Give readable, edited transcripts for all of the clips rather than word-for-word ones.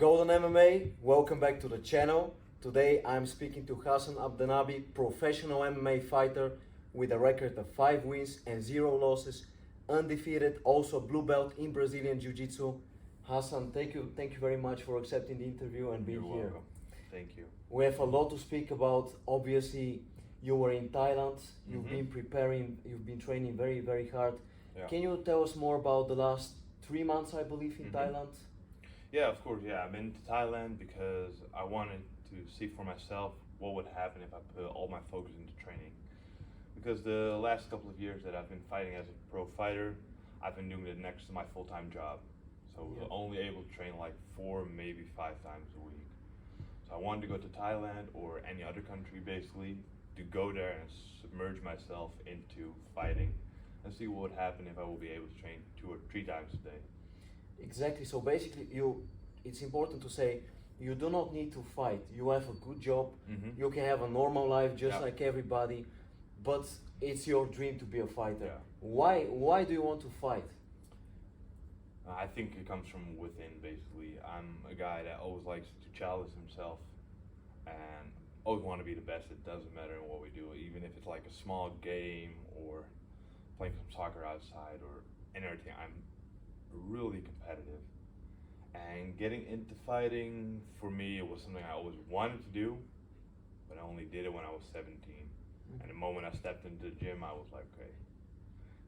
Golden MMA, welcome back to the channel. Today I'm speaking to Ghassan Abdenabi, professional MMA fighter with a record of 5 wins and 0 losses, undefeated, also a blue belt in Brazilian Jiu-Jitsu. Ghassan, thank you very much for accepting the interview and being You're here. welcome. Thank you. We have a lot to speak about. Obviously, you were in Thailand, you've been preparing, you've been training very hard. Yeah. Can you tell us more about the last 3 months, I believe, in Thailand? Yeah, of course. Yeah, I've been to Thailand because I wanted to see for myself what would happen if I put all my focus into training. Because the last couple of years that I've been fighting as a pro fighter, I've been doing it next to my full-time job. So I was only able to train like 4, maybe 5 times a week. So I wanted to go to Thailand or any other country basically to go there and submerge myself into fighting and see what would happen if I will be able to train 2 or 3 times a day. Exactly. So basically, it's important to say you do not need to fight. You have a good job. You can have a normal life just like everybody, but it's your dream to be a fighter. Yeah. Why do you want to fight? I think it comes from within, basically. I'm a guy that always likes to challenge himself and always want to be the best. It doesn't matter what we do, even if it's like a small game or playing some soccer outside or anything. I'm really competitive. And getting into fighting, for me, it was something I always wanted to do, but I only did it when I was 17. And the moment I stepped into the gym, I was like, okay,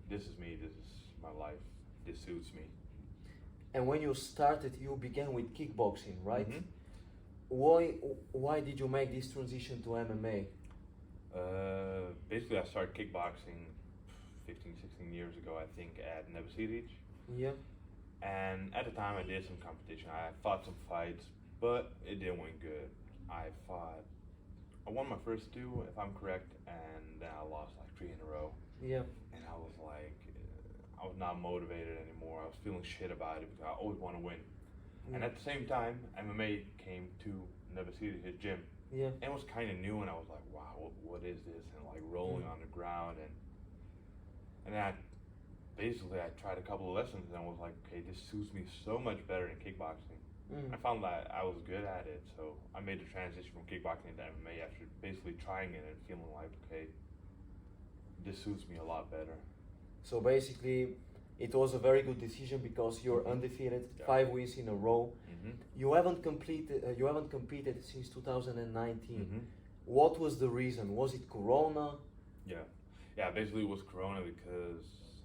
this is me, this is my life, this suits me. And when you started, you began with kickboxing, right? Why did you make this transition to MMA? Basically, I started kickboxing 15, 16 years ago, I think, at undefeated. Yeah. And at the time, I did some competition. I fought some fights, but it didn't win good. I won my first 2, if I'm correct, and then I lost like 3 in a row. Yeah. And I was like, I was not motivated anymore. I was feeling shit about it because I always want to win. And at the same time, MMA came to Nebuchadnezzar, his gym. Yeah. And it was kind of new, and I was like, wow, what is this? And like rolling on the ground, and then I tried a couple of lessons, and I was like, okay, this suits me so much better than kickboxing. I found that I was good at it, so I made the transition from kickboxing to MMA after basically trying it and feeling like, okay, this suits me a lot better. So basically, it was a very good decision because you're undefeated, 5 wins in a row. You haven't competed since 2019. What was the reason? Was it Corona? Yeah, basically it was Corona because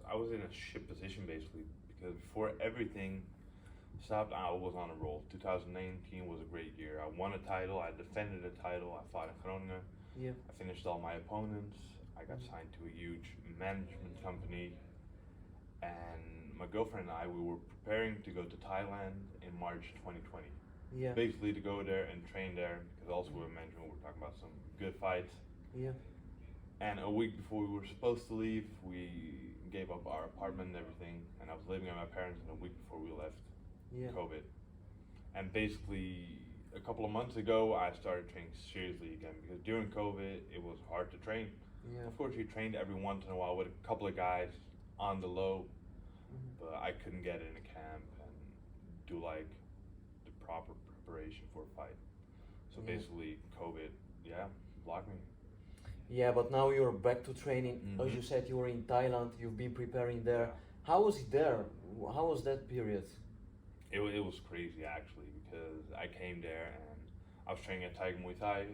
I was in a shit position basically because before everything stopped, I was on a roll. 2019 was a great year. I won a title, I defended a title, I fought in Groningen. Yeah. I finished all my opponents. I got signed to a huge management company, and my girlfriend and I, we were preparing to go to Thailand in March 2020. Yeah. Basically to go there and train there because also with management we're talking about some good fights. Yeah. And a week before we were supposed to leave, we gave up our apartment and everything, and I was living with my parents, and a week before we left, COVID. And basically, a couple of months ago, I started training seriously again because during COVID, it was hard to train. Yeah. Of course, you trained every once in a while with a couple of guys on the low, but I couldn't get in a camp and do like the proper preparation for a fight. So basically, COVID, blocked me. Yeah, but now you're back to training. As you said, you were in Thailand, you've been preparing there. How was it there? How was that period? It was crazy actually because I came there and I was training at Tiger Muay Thai, a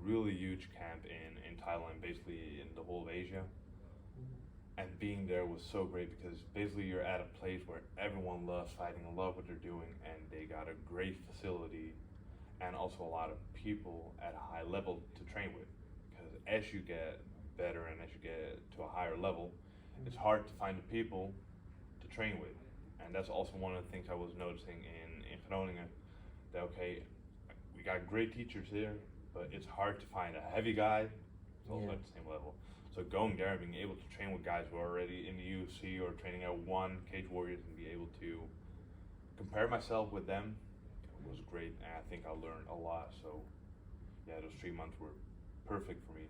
really huge camp in Thailand, basically in the whole of Asia. And being there was so great because basically you're at a place where everyone loves fighting and love what they're doing, and they got a great facility and also a lot of people at a high level to train with. Because as you get better and as you get to a higher level, it's hard to find the people to train with. And that's also one of the things I was noticing in Groningen, that okay, we got great teachers here, but it's hard to find a heavy guy who's also at the same level. So going there and being able to train with guys who are already in the UFC or training at one Cage Warriors and be able to compare myself with them was great, and I think I learned a lot. So yeah, those 3 months were perfect for me.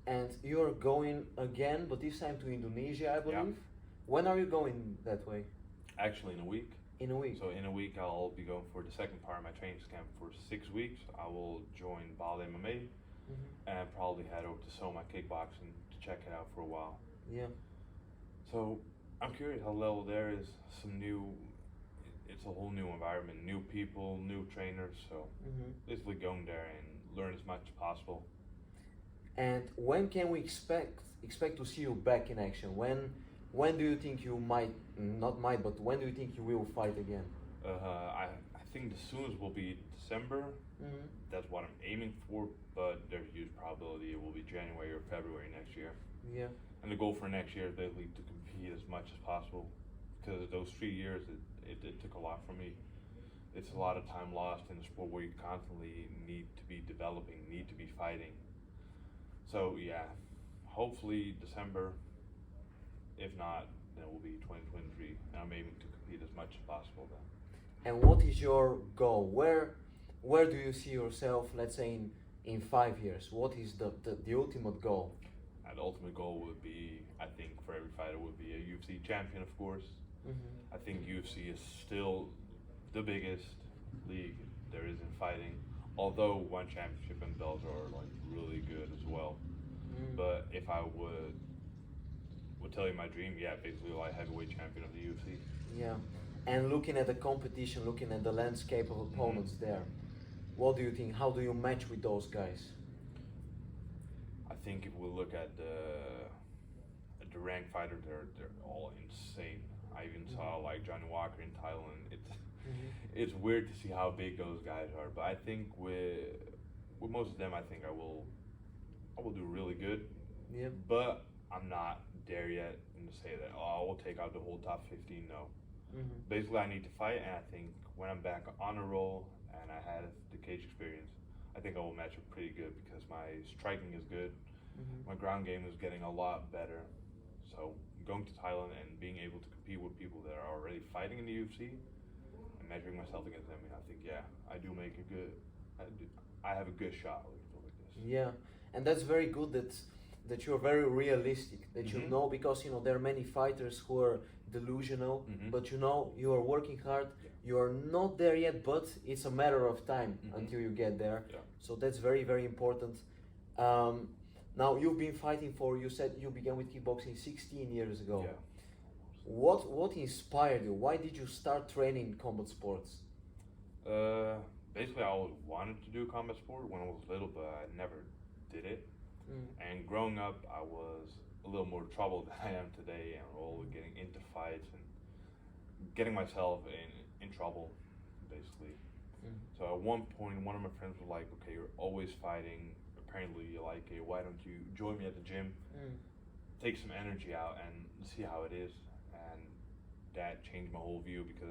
And you're going again, but this time to Indonesia, I believe. When are you going that way? Actually, in a week. In a week. So in a week, I'll be going for the second part of my training camp for 6 weeks. I will join Bali MMA and probably head over to Soma Kickboxing to check it out for a while. Yeah. So I'm curious how level there is some new. It's a whole new environment, new people, new trainers. So basically going there and learn as much as possible. And when can we expect to see you back in action? When do you think you might, not might, but when do you think you will fight again? I think the soonest will be December. That's what I'm aiming for, but there's a huge probability it will be January or February next year. Yeah. And the goal for next year is basically to compete as much as possible, because those 3 years it took a lot from me. It's a lot of time lost in a sport where you constantly need to be developing, need to be fighting. So yeah, hopefully December. If not, then it will be 2023, and I'm aiming to compete as much as possible then. And what is your goal? Where do you see yourself, let's say in 5 years? What is the ultimate goal? And the ultimate goal would be, I think for every fighter, would be a UFC champion, of course. I think UFC is still the biggest league there is in fighting, although one championship and belts are like really good as well. But if I would tell you my dream, yeah, basically like heavyweight champion of the UFC. Yeah. And looking at the competition, looking at the landscape of opponents there, what do you think? How do you match with those guys? I think if we look at the ranked fighter, they're all insane. I even saw like Johnny Walker in Thailand. It's weird to see how big those guys are, but I think with most of them, I think I will do really good. Yeah. But I'm not there yet and to say that I will take out the whole top 15. No. Basically, I need to fight, and I think when I'm back on a roll and I had the cage experience, I think I will match up pretty good because my striking is good. My ground game is getting a lot better. So going to Thailand and being able to compete with people that are already fighting in the UFC and measuring myself against them, I think I do make a good. I have a good shot like this. Yeah, and that's very good that you're very realistic, that you know, because there are many fighters who are delusional, but you are working hard. You are not there yet, but it's a matter of time until you get there. So that's very, very important. Now you've been fighting you said you began with kickboxing 16 years ago. Yeah. What inspired you? Why did you start training combat sports? Basically, I always wanted to do combat sport when I was little, but I never did it. And growing up, I was a little more troubled than I am today, and always getting into fights and getting myself in trouble, basically. So at one point, one of my friends was like, "Okay, you're always fighting. Apparently, you like it. Why don't you join me at the gym? Take some energy out and see how it is." And that changed my whole view because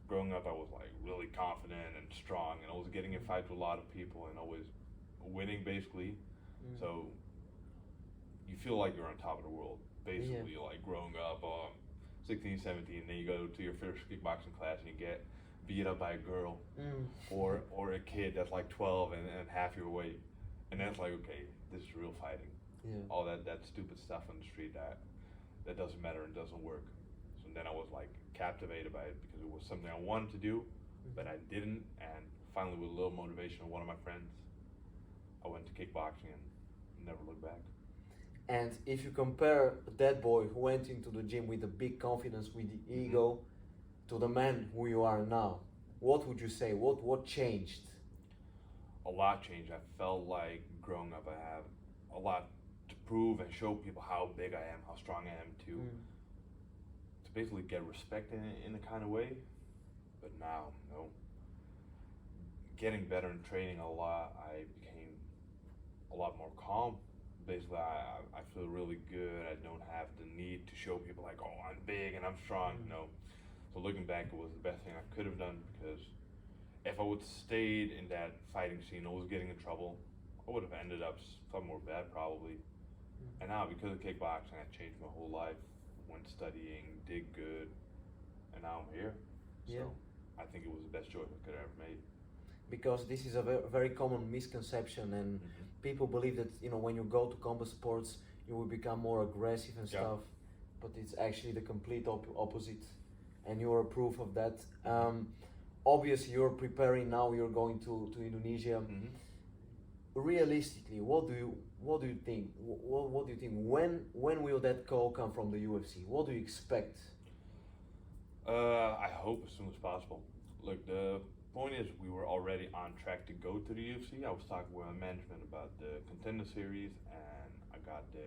growing up, I was like really confident and strong, and I was getting in fights with a lot of people and always winning, basically. So you feel like you're on top of the world, basically, like growing up 16, 17, and then you go to your first kickboxing class and you get beat up by a girl or a kid that's like 12 and half your weight. And then it's like, okay, this is real fighting. All that stupid stuff on the street that doesn't matter and doesn't work. So then I was like captivated by it because it was something I wanted to do, but I didn't. And finally, with a little motivation of one of my friends, I went to kickboxing and never looked back. And if you compare that boy who went into the gym with a big confidence, with the ego, to the man who you are now, what would you say? What changed? A lot changed. I felt like growing up, I have a lot to prove and show people how big I am, how strong I am to basically get respect in a kind of way. But now, no. Getting better and training a lot, I became a lot more calm. Basically, I feel really good. I don't have the need to show people like, oh, I'm big and I'm strong. No. So looking back, it was the best thing I could have done because if I would have stayed in that fighting scene, always getting in trouble, I would have ended up somewhere bad probably. And now because of kickboxing, I changed my whole life, went studying, did good, and now I'm here. So I think it was the best choice I could have ever made. Because this is a very common misconception, and people believe that when you go to combat sports you will become more aggressive and stuff, but it's actually the complete opposite. and you're a proof of that. Obviously, you're preparing now. You're going to Indonesia. Mm-hmm. Realistically, what do you think? What do you think? When will that call come from the UFC? What do you expect? I hope as soon as possible. Look, the point is, we were already on track to go to the UFC. I was talking with my management about the contender series, and I got the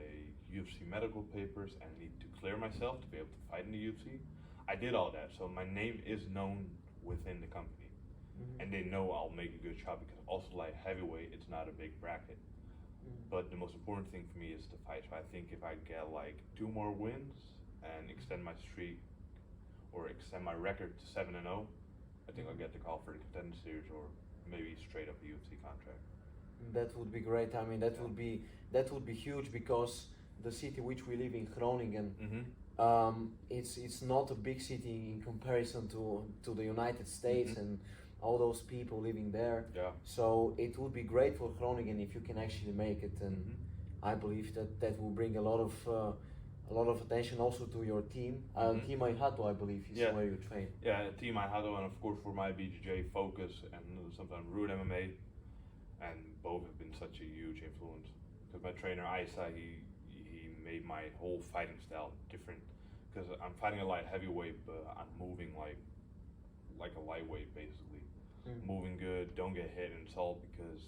UFC medical papers and need to clear myself to be able to fight in the UFC. I did all that, so my name is known within the company, and they know I'll make a good shot because also light heavyweight, it's not a big bracket. But the most important thing for me is to fight. So I think if I get like 2 more wins and extend my streak or extend my record to 7-0, I think I'll get the call for the contender series or maybe straight up a UFC contract. That would be great. I mean, that would be huge because the city which we live in, Groningen, it's not a big city in comparison to the United States and all those people living there. Yeah. So it would be great for Groningen if you can actually make it, and I believe that will bring a lot of attention also to your team. Team Aihato, I believe, is where you train. Yeah, Team Aihato, and of course for my BJJ focus and sometimes Root MMA, and both have been such a huge influence. Because my trainer Isa, he made my whole fighting style different. Because I'm fighting a light heavyweight, but I'm moving like a lightweight basically. Moving good, don't get hit and salt because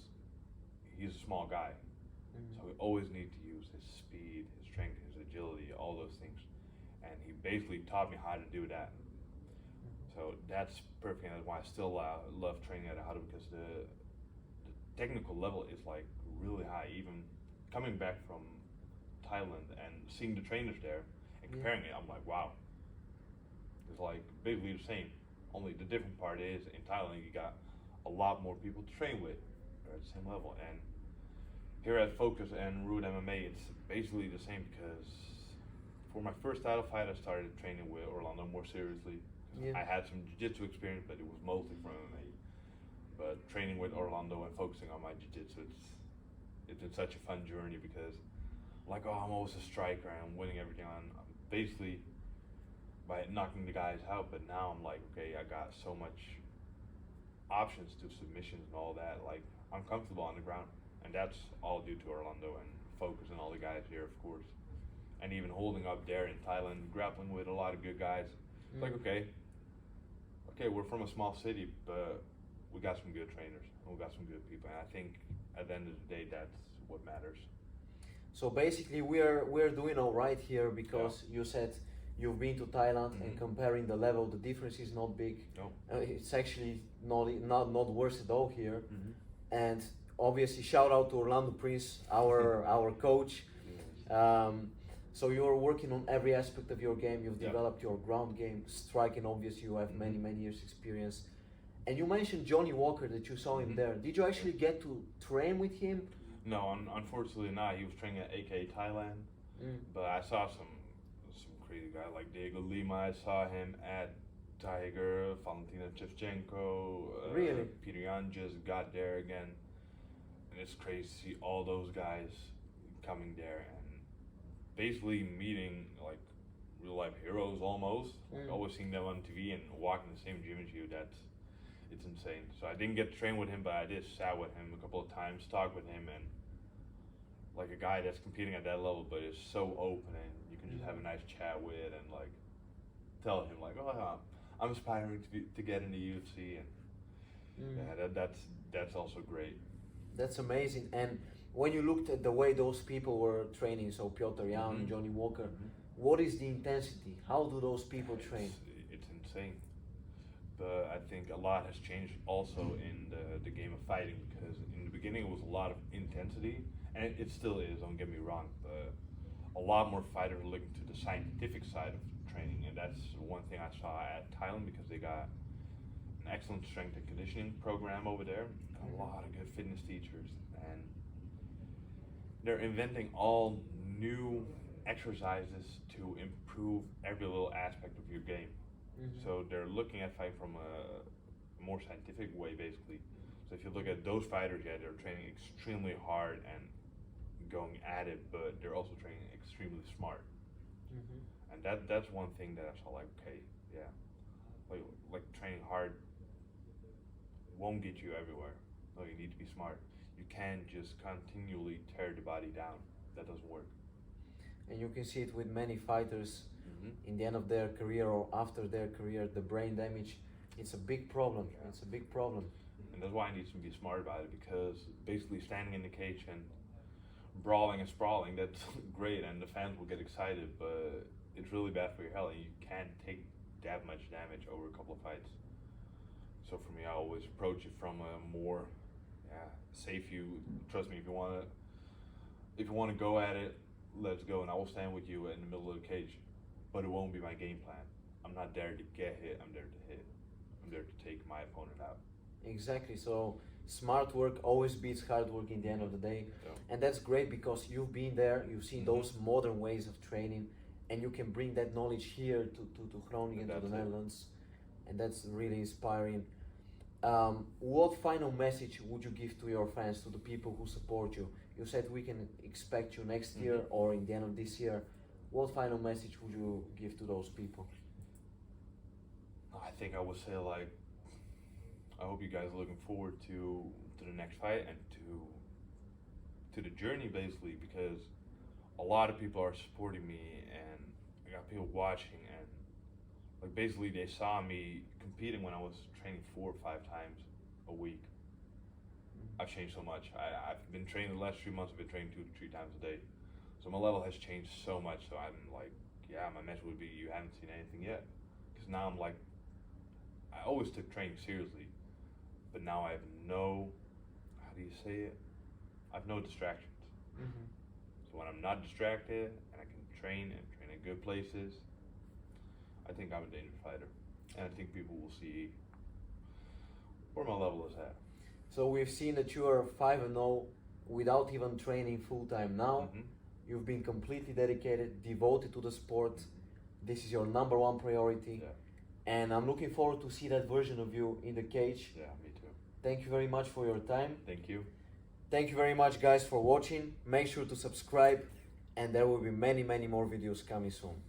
he's a small guy. So we always need to use his speed, his strength, his agility, all those things. And he basically taught me how to do that. So that's perfect, and that's why I still love training at Aihato, because the technical level is like really high. Even coming back from Thailand and seeing the trainers there and comparing it, I'm like, wow. It's like basically the same. Only the different part is in Thailand you got a lot more people to train with. They're at the same level. And here at Focus and Root MMA, it's basically the same, because for my first title fight I started training with Orlando more seriously. I had some jiu-jitsu experience, but it was mostly from MMA. But training with Orlando and focusing on my jiu-jitsu, it's been such a fun journey, because like, oh, I'm always a striker and I'm winning everything on basically by knocking the guys out. But now I'm like, okay, I got so much options to submissions and all that. Like, I'm comfortable on the ground, and that's all due to Orlando and Focus and all the guys here, of course. And even holding up there in Thailand, grappling with a lot of good guys. It's like, okay, we're from a small city, but we got some good trainers and we got some good people. And I think at the end of the day, that's what matters. So basically, we're doing all right here, because you said you've been to Thailand, and comparing the level, the difference is not big. No. It's actually not worse at all here. And obviously, shout out to Orlando Prince, our coach. So you're working on every aspect of your game. You've developed your ground game, striking. Obviously, you have many years experience. And you mentioned Johnny Walker, that you saw him there. Did you actually get to train with him? No, unfortunately not. He was training at AK Thailand, but I saw some crazy guy like Diego Lima. I saw him at Tiger, Valentina Shevchenko. Really? Peter Yan just got there again, and it's crazy to see all those guys coming there and basically meeting like real life heroes almost. Like, always seeing them on TV and walking the same gym as you. It's insane. So I didn't get to train with him, but I did sat with him a couple of times, talk with him, and like a guy that's competing at that level, but is so open, and you can just have a nice chat with, and like tell him like, oh, I'm aspiring to get in the UFC, and that's also great. That's amazing. And when you looked at the way those people were training, so Piotr Jan, Johnny Walker, what is the intensity? How do those people train? It's insane. But I think a lot has changed also in the game of fighting, because in the beginning it was a lot of intensity, and it still is, don't get me wrong, but a lot more fighters are looking to the scientific side of training, and that's one thing I saw at Thailand, because they got an excellent strength and conditioning program over there, a lot of good fitness teachers, and they're inventing all new exercises to improve every little aspect of your game. So they're looking at fighting from a more scientific way, basically. So if you look at those fighters, they're training extremely hard and going at it, but they're also training extremely smart. And that's one thing that I saw, like, okay, like training hard won't get you everywhere. No, you need to be smart. You can't just continually tear the body down. That doesn't work. And you can see it with many fighters Mm-hmm. in the end of their career or after their career, the brain damage, it's a big problem. Yeah. It's a big problem. And that's why I need to be smart about it, because basically standing in the cage and brawling and sprawling, that's great and the fans will get excited, but it's really bad for your health and you can't take that much damage over a couple of fights. So for me, I always approach it from a more safe view. Trust me, if you want to go at it, let's go, and I will stand with you in the middle of the cage. But it won't be my game plan. I'm not there to get hit, I'm there to hit. I'm there to take my opponent out. Exactly. So smart work always beats hard work in the end of the day. Yeah. And that's great because you've been there, you've seen Mhm. those modern ways of training, and you can bring that knowledge here to Groningen, to the That's it. Netherlands. And that's really inspiring. What final message would you give to your fans, to the people who support you? You said we can expect you next year Mhm. or in the end of this year. What final message would you give to those people? I think I would say, like, I hope you guys are looking forward to the next fight and to the journey, basically, because a lot of people are supporting me and I got people watching, and like basically they saw me competing when I was training 4 or 5 times a week. I've changed so much. I've been training the last 3 months. I've been training 2 to 3 times a day, so my level has changed so much. So I'm like, yeah, my message would be, you haven't seen anything yet, because now I'm like, I always took training seriously, but now I have no, how do you say it? I have no distractions. Mm-hmm. So when I'm not distracted and I can train and train in good places, I think I'm a dangerous fighter, and I think people will see where my level is at. So we've seen that you are 5-0 without even training full time now. Mhm. You've been completely dedicated, devoted to the sport. This is your number one priority. Yeah, And I'm looking forward to see that version of you in the cage. yeah, me too. Thank you very much for your time. Thank you. Thank you very much, guys, for watching. Make sure to subscribe, and there will be many more videos coming soon.